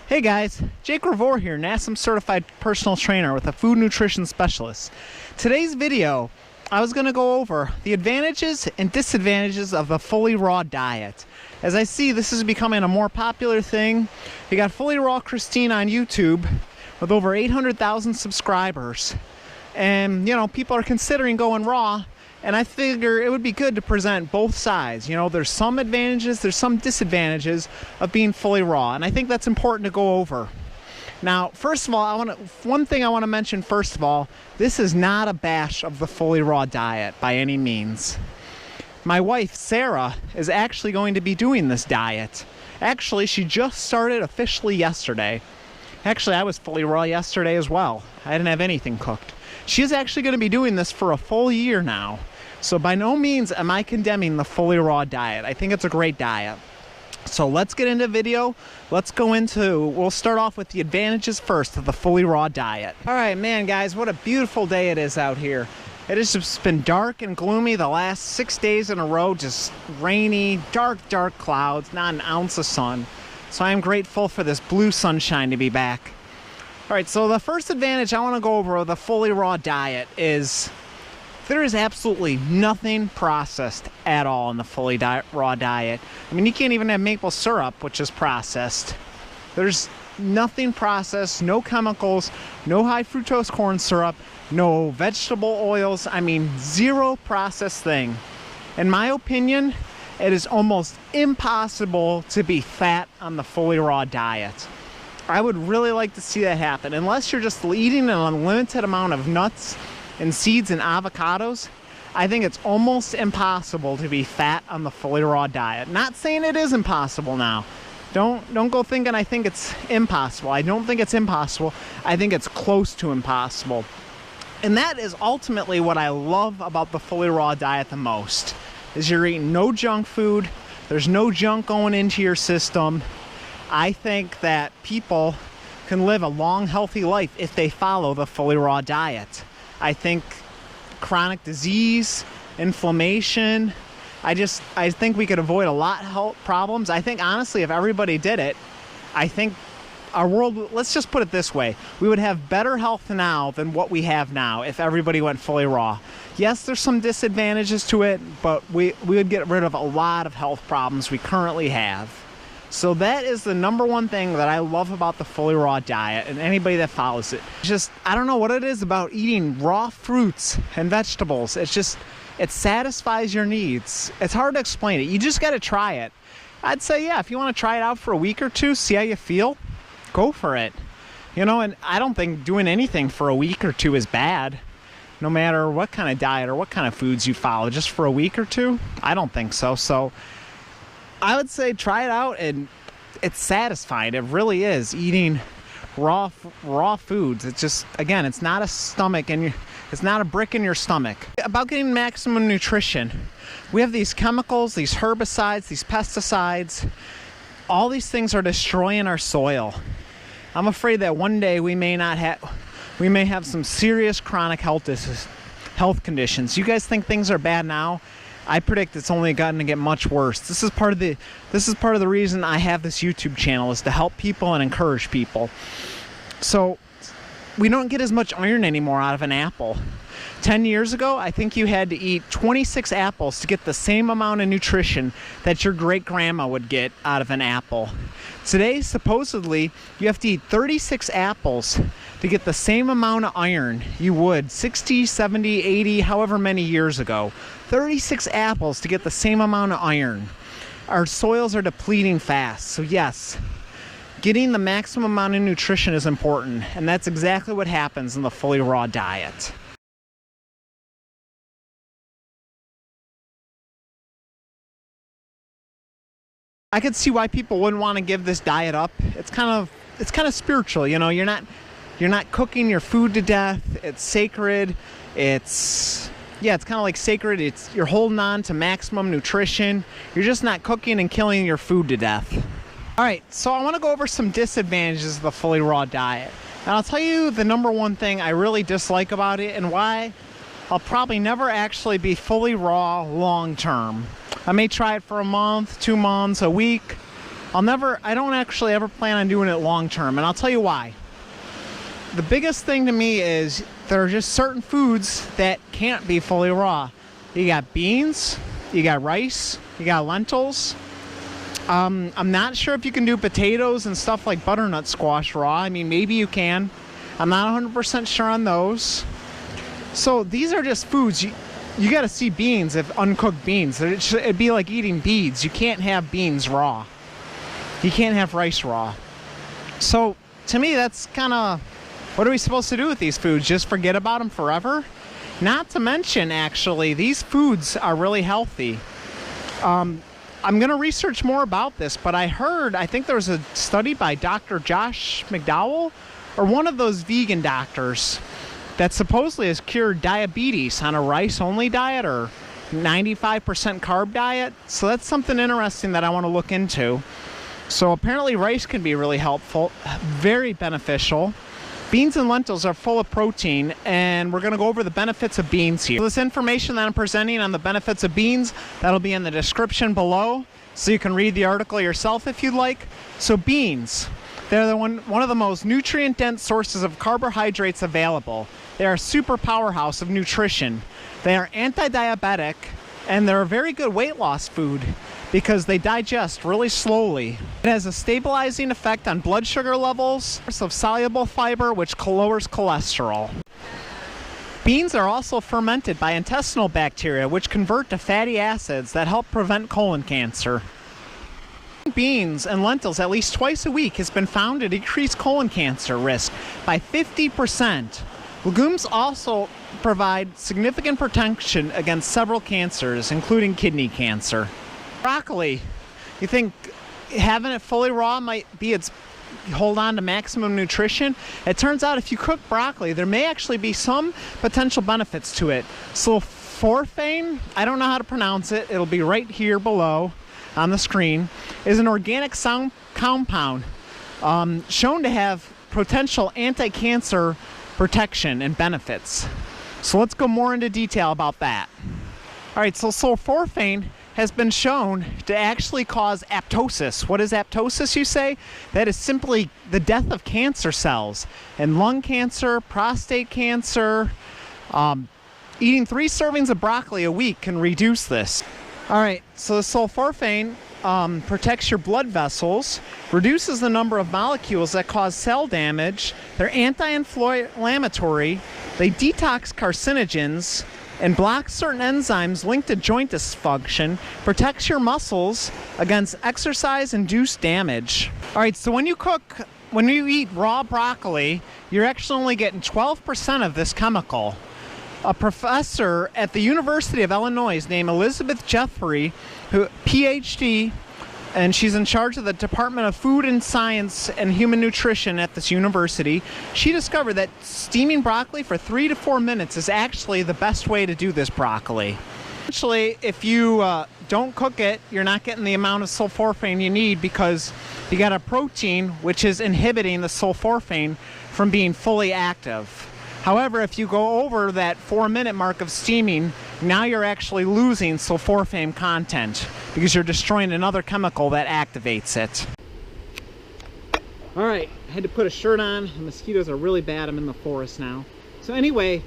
Hey guys, Jake Revore here, NASM certified personal trainer with a food nutrition specialist. Today's video, I was going to go over the advantages and disadvantages of the fully raw diet. As I see, this is becoming a more popular thing. You got Fully Raw Christine on YouTube with over 800,000 subscribers. And, you know, people are considering going raw. And I figure it would be good to present both sides. You know, there's some advantages, there's some disadvantages of being fully raw. And I think that's important to go over. Now, first of all, one thing I want to mention first of all, this is not a bash of the fully raw diet by any means. My wife, Sarah, is actually going to be doing this diet. Actually, she just started officially yesterday. Actually, I was fully raw yesterday as well. I didn't have anything cooked. She's actually going to be doing this for a full year now. So by no means am I condemning the fully raw diet. I think it's a great diet. So let's get into video. We'll start off with the advantages first of the fully raw diet. All right, man, guys, what a beautiful day it is out here. It has just been dark and gloomy the last 6 days in a row, just rainy, dark clouds, not an ounce of sun. So I am grateful for this blue sunshine to be back. All right, so the first advantage I want to go over of the fully raw diet is there is absolutely nothing processed at all in the fully raw diet. I mean, you can't even have maple syrup, which is processed. There's nothing processed, no chemicals, no high fructose corn syrup, no vegetable oils. I mean, zero processed thing. In my opinion, it is almost impossible to be fat on the fully raw diet. I would really like to see that happen. Unless you're just eating an unlimited amount of nuts and seeds and avocados, I think it's almost impossible to be fat on the fully raw diet. Not saying it is impossible now. Don't go thinking I think it's impossible. I don't think it's impossible. I think it's close to impossible. And that is ultimately what I love about the fully raw diet the most, is you're eating no junk food. There's no junk going into your system. I think that people can live a long, healthy life if they follow the fully raw diet. I think chronic disease, inflammation, I think we could avoid a lot of health problems. I think, honestly, if everybody did it, I think our world, let's just put it this way, we would have better health now than what we have now if everybody went fully raw. Yes, there's some disadvantages to it, but we would get rid of a lot of health problems we currently have. So that is the number one thing that I love about the fully raw diet and anybody that follows it. Just, I don't know what it is about eating raw fruits and vegetables. It satisfies your needs. It's hard to explain it. You just got to try it. I'd say, yeah, if you want to try it out for a week or two, see how you feel, go for it. You know, and I don't think doing anything for a week or two is bad. No matter what kind of diet or what kind of foods you follow, just for a week or two, I don't think so. So I would say try it out, and it's satisfying. It really is. Eating raw foods. It's just, again, it's not it's not a brick in your stomach. About getting maximum nutrition, we have these chemicals, these herbicides, these pesticides. All these things are destroying our soil. I'm afraid that one day we may have some serious chronic health conditions. You guys think things are bad now? I predict it's only gotten to get much worse. This is part of the reason I have this YouTube channel, is to help people and encourage people. So we don't get as much iron anymore out of an apple. 10 years ago, I think you had to eat 26 apples to get the same amount of nutrition that your great-grandma would get out of an apple. Today, supposedly, you have to eat 36 apples to get the same amount of iron you would 60, 70, 80, however many years ago. 36 apples to get the same amount of iron. Our soils are depleting fast. So yes, getting the maximum amount of nutrition is important, and that's exactly what happens in the fully raw diet. I could see why people wouldn't want to give this diet up. It's kind of spiritual, you know. You're not cooking your food to death. It's sacred. It's kind of like sacred. You're holding on to maximum nutrition. You're just not cooking and killing your food to death. All right, so I want to go over some disadvantages of the fully raw diet. And I'll tell you the number one thing I really dislike about it and why I'll probably never actually be fully raw long term. I may try it for a month, 2 months, a week, I don't actually ever plan on doing it long term, and I'll tell you why. The biggest thing to me is there are just certain foods that can't be fully raw. You got beans, you got rice, you got lentils. I'm not sure if you can do potatoes and stuff like butternut squash raw. I mean, maybe you can. I'm not 100% sure on those. So these are just foods. You got to see beans, if uncooked beans. It'd be like eating beads. You can't have beans raw. You can't have rice raw. So to me, that's kind of, what are we supposed to do with these foods? Just forget about them forever? Not to mention, actually, these foods are really healthy. I'm going to research more about this, but I think there was a study by Dr. Josh McDowell, or one of those vegan doctors, that supposedly has cured diabetes on a rice-only diet or 95% carb diet. So that's something interesting that I want to look into. So apparently rice can be really helpful, very beneficial. Beans and lentils are full of protein, and we're going to go over the benefits of beans here. So this information that I'm presenting on the benefits of beans, that'll be in the description below, so you can read the article yourself if you'd like. So beans, they're one of the most nutrient-dense sources of carbohydrates available. They are a super powerhouse of nutrition. They are anti-diabetic, and they're a very good weight loss food because they digest really slowly. It has a stabilizing effect on blood sugar levels, of soluble fiber, which lowers cholesterol. Beans are also fermented by intestinal bacteria, which convert to fatty acids that help prevent colon cancer. Beans and lentils at least twice a week has been found to decrease colon cancer risk by 50%. Legumes also provide significant protection against several cancers, including kidney cancer. Broccoli, you think having it fully raw might be its hold on to maximum nutrition? It turns out if you cook broccoli, there may actually be some potential benefits to it. Sulforaphane, I don't know how to pronounce it, it'll be right here below on the screen, is an organic compound shown to have potential anti-cancer protection and benefits. So let's go more into detail about that. All right, so sulforaphane has been shown to actually cause apoptosis. What is apoptosis, you say? That is simply the death of cancer cells. And lung cancer, prostate cancer, eating 3 servings of broccoli a week can reduce this. All right, so the sulforaphane protects your blood vessels, reduces the number of molecules that cause cell damage, they're anti-inflammatory, they detox carcinogens, and blocks certain enzymes linked to joint dysfunction, protects your muscles against exercise-induced damage. All right, so when you eat raw broccoli, you're actually only getting 12% of this chemical. A professor at the University of Illinois named Elizabeth Jeffrey, who PhD, and she's in charge of the Department of Food and Science and Human Nutrition at this university. She discovered that steaming broccoli for 3 to 4 minutes is actually the best way to do this broccoli. Actually, if you don't cook it, you're not getting the amount of sulforaphane you need because you got a protein which is inhibiting the sulforaphane from being fully active. However, if you go over that 4-minute mark of steaming, now you're actually losing sulforaphane content because you're destroying another chemical that activates it. All right, I had to put a shirt on. The mosquitoes are really bad. I'm in the forest now. So anyway,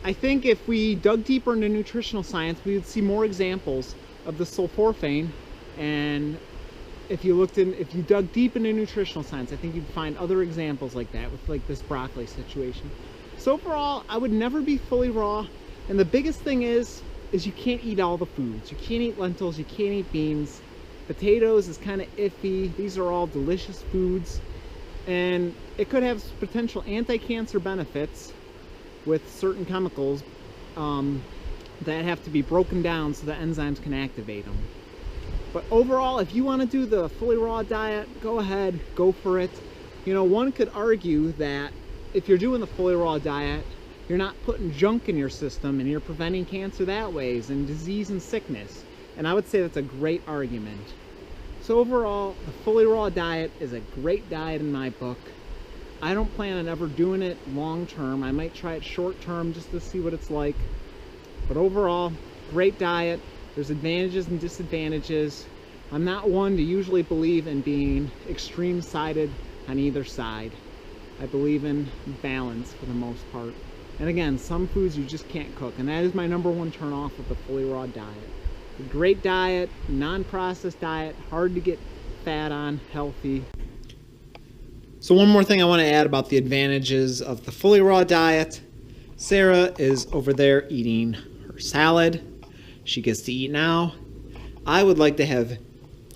I think if we dug deeper into nutritional science, we would see more examples of the sulforaphane. And if you dug deep into nutritional science, I think you'd find other examples like that with like this broccoli situation. So overall, I would never be fully raw. And the biggest thing is you can't eat all the foods. You can't eat lentils, you can't eat beans. Potatoes is kind of iffy. These are all delicious foods. And it could have potential anti-cancer benefits with certain chemicals that have to be broken down so the enzymes can activate them. But overall, if you want to do the fully raw diet, go ahead, go for it. You know, one could argue that if you're doing the fully raw diet, you're not putting junk in your system and you're preventing cancer that way and disease and sickness. And I would say that's a great argument. So overall, the fully raw diet is a great diet in my book. I don't plan on ever doing it long term. I might try it short term just to see what it's like. But overall, great diet. There's advantages and disadvantages. I'm not one to usually believe in being extreme-sided on either side. I believe in balance for the most part. And again, some foods you just can't cook, and that is my #1 turn off of the fully raw diet. A great diet, non-processed diet, hard to get fat on, healthy. So one more thing I want to add about the advantages of the fully raw diet. Sarah is over there eating her salad. She gets to eat now. I would like to have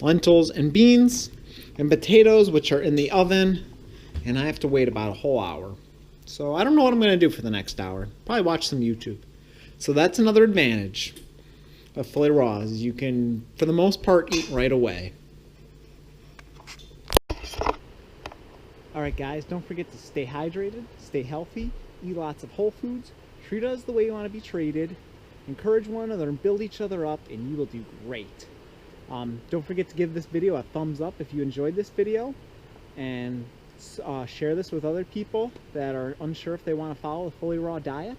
lentils and beans and potatoes, which are in the oven, and I have to wait about a whole hour. So I don't know what I'm going to do for the next hour. Probably watch some YouTube. So that's another advantage of fully raw, is you can, for the most part, eat right away. Alright guys, don't forget to stay hydrated, stay healthy, eat lots of whole foods, treat us the way you want to be treated, encourage one another and build each other up, and you will do great. Don't forget to give this video a thumbs up if you enjoyed this video, and share this with other people that are unsure if they want to follow the fully raw diet.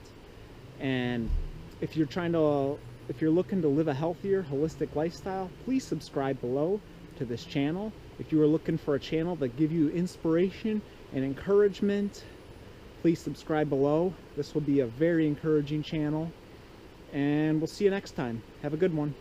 And if you're looking to live a healthier, holistic lifestyle, please subscribe below to this channel. If you are looking for a channel that give you inspiration and encouragement, please subscribe below. This will be a very encouraging channel, and we'll see you next time. Have a good one.